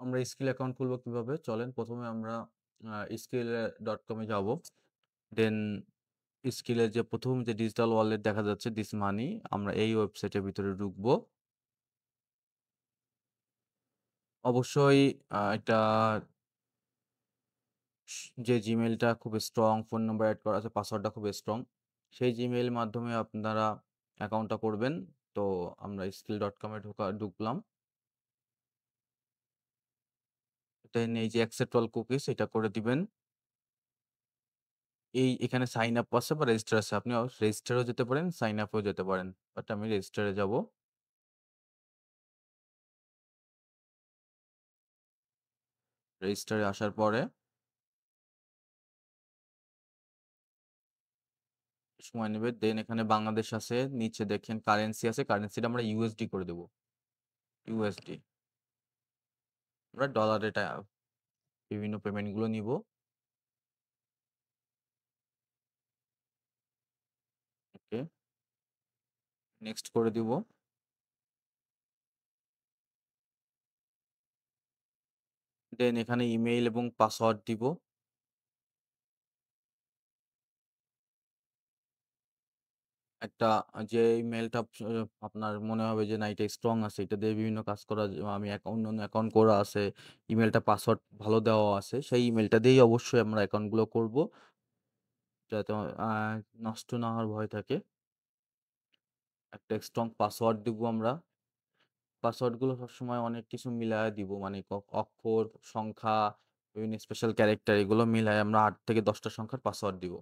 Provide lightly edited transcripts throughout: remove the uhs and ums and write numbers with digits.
আমরা skill account খুলবো কিভাবে? চলেন ১ম এ আমরা skill.com এ যাবো। দেন স্কিলের যে ১ম যে ডিজিটাল ওয়ালেট দেখা যাচ্ছে দিস মানি আমরা এই ওয়েবসাইটের ভিতরে ঢুকবো। অবশ্যই এটা যে জিমেইলটা খুব স্ট্রং, ফোন নাম্বার এড করা আছে, পাসওয়ার্ডটা খুব স্ট্রং। সেই জিমেইল মাধ্যমে আপনারা অ্যাকাউন্টটা করবেন। তো আমরা skill.com এ ঢুকলাম। দেন এই যে অ্যাকসেপ্ট অল কুকিজ এটা করে দিবেন। এখানে সাইন আপ আছে বা রেজিস্টার আছে। আপনি রেজিস্টারেও যেতে পারেন, সাইন আপেও যেতে পারেন। বাট আমি রেজিস্টারে যাবো। রেজিস্টারে আসার পরে সময় নেবে। দেন এখানে বাংলাদেশ আছে, নিচে দেখেন কারেন্সি আছে। কারেন্সিটা আমরা ইউএসডি করে দেব। ইউএসডি। আমরা ডলারে বিভিন্ন পেমেন্ট গুলো নিবো। ওকে, নেক্সট করে দিব। দেন এখানে ইমেইল এবং পাসওয়ার্ড দিব। একটা যে ইমেইলটা আপনার মনে হবে যে না এটা স্ট্রং আছে, এটা দিয়ে বিভিন্ন কাজ করা আমি অন্যান্য অ্যাকাউন্ট করা আছে, ইমেইলটা পাসওয়ার্ড ভালো দেওয়া আছে, সেই ইমেইলটা দিয়েই অবশ্যই আমরা অ্যাকাউন্টগুলো করব। যাতে আ নষ্ট না হওয়ার ভয় থাকে। একটা স্ট্রং পাসওয়ার্ড দিব আমরা। পাসওয়ার্ডগুলো সবসময় অনেক কিছু মিলায়া দিব। মানে অক্ষর, সংখ্যা, বিভিন্ন স্পেশাল ক্যারেক্টার এগুলো মিলায় আমরা ৮ থেকে ১০ টা সংখ্যার পাসওয়ার্ড দিব।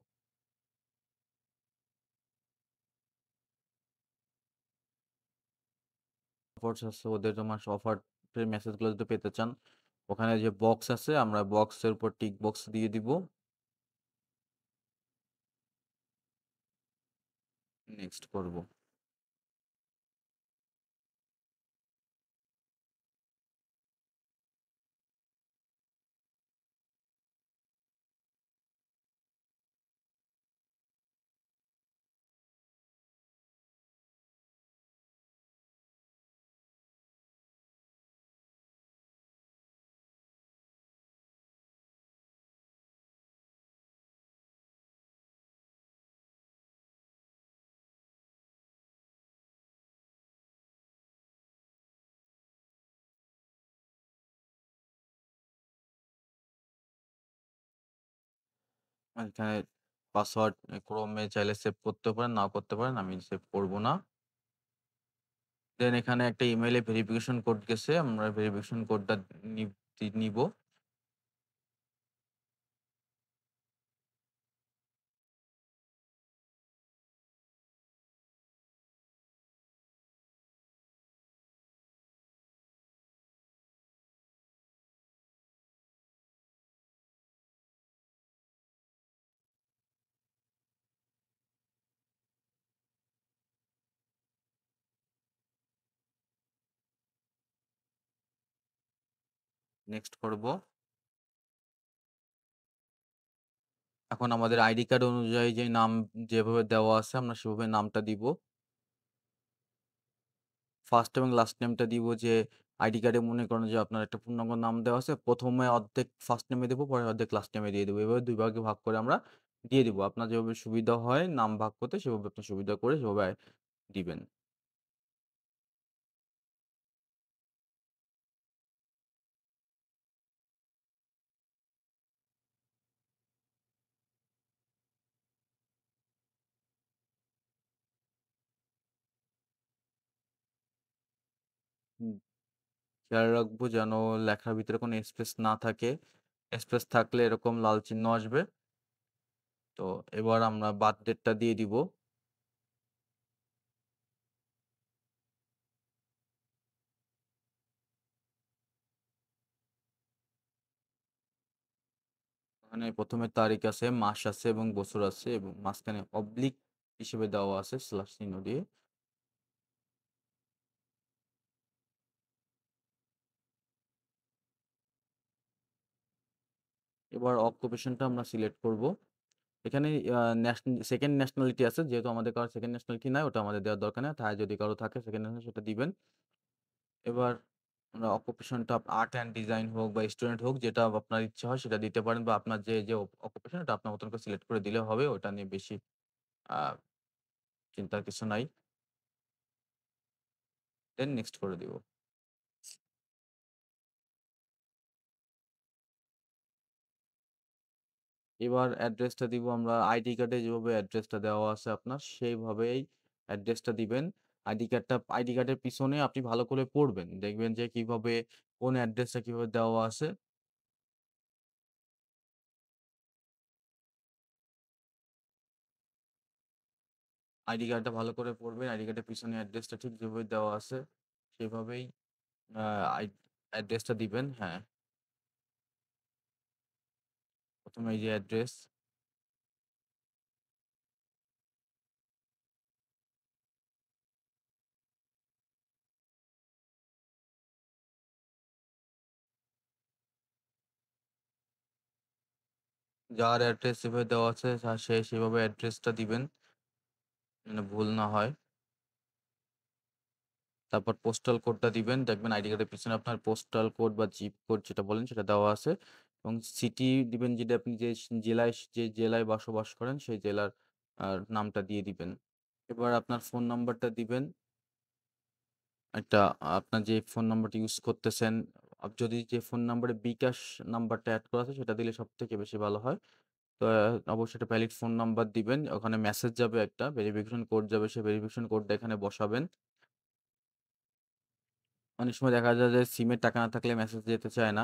অফার্স আছে ওদের অফারের মেসেজগুলো যদি পেতে চান, ওখানে যে বক্স আছে আমরা বক্সের উপর টিক বক্স দিয়ে দিব। নেক্সট করব। এখানে পাসওয়ার্ড ক্রোমে চাইলে সেভ করতে পারেন, নাও করতে পারেন। আমি সেভ করব না। দেন এখানে একটা ইমেইলে ভেরিফিকেশন কোড গেছে। আমরা ভেরিফিকেশন কোডটা নি নিব। নেক্সট করব। এখন আমাদের আইডি কার্ড অনুযায়ী যে নাম যেভাবে দেওয়া আছে আমরা সেভাবে নামটা দিব। ফার্স্ট এবং লাস্ট নেমটা দিব যে আইডি কার্ডে মনে করেন যে আপনার একটা পূর্ণাঙ্গ নাম দেওয়া আছে। ১ম এ অর্ধেক ফার্স্ট নেমে দেব, পরে অর্ধেক লাস্ট নেমে দিয়ে দেব। এভাবে ২ ভাগে ভাগ করে আমরা দিয়ে দিব। আপনার যেভাবে সুবিধা হয় নাম ভাগ করতে সেভাবে আপনি সুবিধা করে সেভাবে দিবেন। হুম, খেয়াল রাখবো যেন লেখার ভিতরে কোনো স্পেস না থাকে। স্পেস থাকলে এরকম লাল চিহ্ন আসবে। তো এবার আমরা বার্থ ডেটটা দিয়ে দিব। ওখানে ১ম এ তারিখ আছে, মাস আছে এবং বছর আছে এবং মাঝখানে অবলিক হিসেবে দেওয়া আছে স্ল্যাশ চিহ্ন দিয়ে। এবার অকুপেশনটা আমরা সিলেক্ট করব। এখানে সেকেন্ড ন্যাশনালিটি আছে। যেহেতু আমাদের কারো সেকেন্ড ন্যাশনালিটি নাই ওটা আমাদের দেওয়ার দরকার নেই। তাই যদি কারো থাকে সেকেন্ড ন্যাশনালিটি সেটা দিবেন। এবার আমরা অকুপেশনটা আর্ট অ্যান্ড ডিজাইন হোক বা স্টুডেন্ট হোক যেটা আপনার ইচ্ছা হয় সেটা দিতে পারেন বা আপনার যে অকুপেশন এটা আপনার মতন করে সিলেক্ট করে দিলে হবে। ওটা নিয়ে বেশি আ চিন্তার কিছু নাই। দেন নেক্সট করে দিব। এবার অ্যাড্রেসটা দিব আমরা আইডি কার্ডে যেভাবে অ্যাড্রেসটা দেওয়া আছে আপনার সেইভাবেই অ্যাড্রেসটা দিবেন। আইডি কার্ডের পিছনে আপনি ভালো করে পড়বেন। দেখবেন যে কিভাবে কোন অ্যাড্রেসটা কিভাবে দেওয়া আছে। আইডি কার্ডটা ভালো করে পড়বেন। আইডি কার্ডের পিছনে অ্যাড্রেসটা ঠিক যেভাবে দেওয়া আছে সেভাবেই আ আই অ্যাড্রেসটা দিবেন। হ্যাঁ, ১ম এই যে অ্যাড্রেস, যার অ্যাড্রেস যেভাবে দেওয়া আছে সে সেভাবে অ্যাড্রেসটা দিবেন। যেন ভুল না হয়। তারপর পোস্টাল কোডটা দিবেন। দেখবেন আইডি কার্ডের পিছনে আপনার পোস্টাল কোড বা জিপ কোড যেটা বলেন সেটা দেওয়া আছে। এবং সিটি দিবেন যেটা আপনি যে জেলায় বসবাস করেন সেই জেলার নামটা দিয়ে দিবেন। এবার আপনার ফোন নাম্বারটা দিবেন। একটা আপনার যে ফোন নাম্বারটা ইউজ করতেছেন, যদি যে ফোন নাম্বারে বিকাশ নাম্বারটা এড করা আছে সেটা দিলে সবথেকে বেশি ভালো হয়। তো অবশ্যই একটা ভ্যালিড ফোন নাম্বার দিবেন। ওখানে মেসেজ যাবে একটা ভেরিফিকেশন কোড যাবে। সেই ভেরিফিকেশন কোডটা এখানে বসাবেন। অনেক সময় দেখা যায় যে সিমে টাকা না থাকলে মেসেজ যেতে চায় না।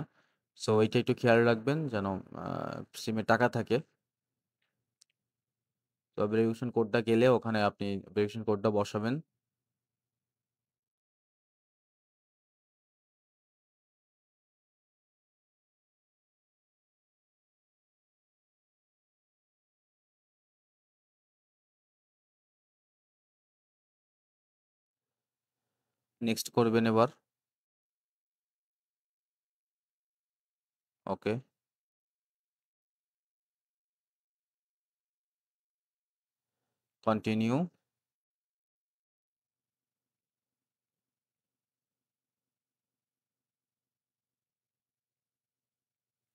সো এইটা একটু খেয়াল রাখবেন যেন আ সিমে টাকা থাকে। তো ভেরিফিকেশন কোডটা গেলে ওখানে আপনি ভেরিফিকেশন কোডটা বসাবেন। নেক্সট করবেন এবার। ওকে, কন্টিনিউ।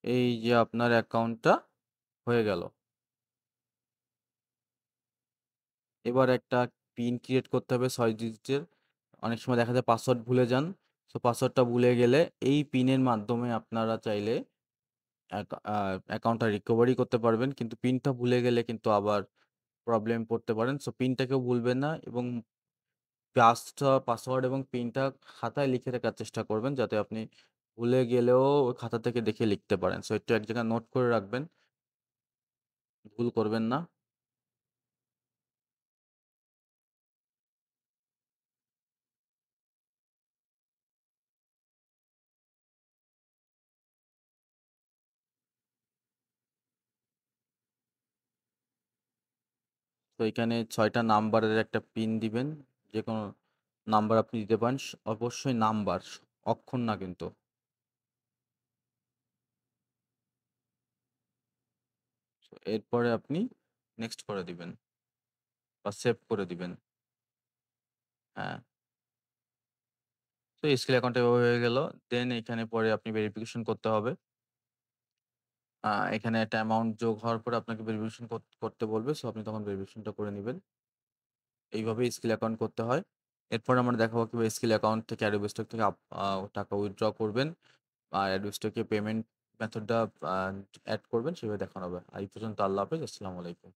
এই যে আপনার অ্যাকাউন্টটা হয়ে গেল। এবার একটা পিন ক্রিয়েট করতে হবে ৬ ডিজিটের। অনেক সময় দেখা যায় পাসওয়ার্ড ভুলে যান। সো পাসওয়ার্ডটা ভুলে গেলে এই পিনের মাধ্যমে আপনারা চাইলে অ্যাকাউন্টটা রিকভারি করতে পারবেন। কিন্তু পিনটা ভুলে গেলে কিন্তু আবার প্রবলেমে পড়তে পারেন। সো পিনটাকেও ভুলবেন না এবং পাসওয়ার্ড এবং পিনটা খাতায় লিখে রাখার চেষ্টা করবেন যাতে আপনি ভুলে গেলেও ওই খাতা থেকে দেখে লিখতে পারেন। সো একটু এক জায়গায় নোট করে রাখবেন। ভুল করবেন না। তো এখানে ৬ টা নাম্বারের একটা পিন দিবেন। যেকোনো নাম্বার আপনি দিতে পারেন। অবশ্যই নাম্বার, অক্ষর না কিন্তু। সো এরপরে আপনি নেক্সট করে দিবেন বা সেভ করে দিবেন। হ্যাঁ। তো স্কিল অ্যাকাউন্ট এভাবে হয়ে গেল। দেন এখানে পরে আপনি ভেরিফিকেশন করতে হবে। এখানে একটা অ্যামাউন্ট যোগ হওয়ার পরে আপনাকে ভেরিফিকেশন করতে বলবে। সো আপনি তখন ভেরিফিকেশনটা করে নিবেন। এইভাবেই স্কিল অ্যাকাউন্ট করতে হয়। এরপর আমরা দেখাবো কিভাবে স্কিল অ্যাকাউন্ট থেকে অ্যাডোব স্টক থেকে টাকা উইথড্র করবেন। আর অ্যাডোব স্টকে পেমেন্ট মেথডটা আ এড করবেন সেভাবে দেখানো হবে। আর এই পর্যন্ত আল্লাহ হাফেজ। আসসালামু আলাইকুম।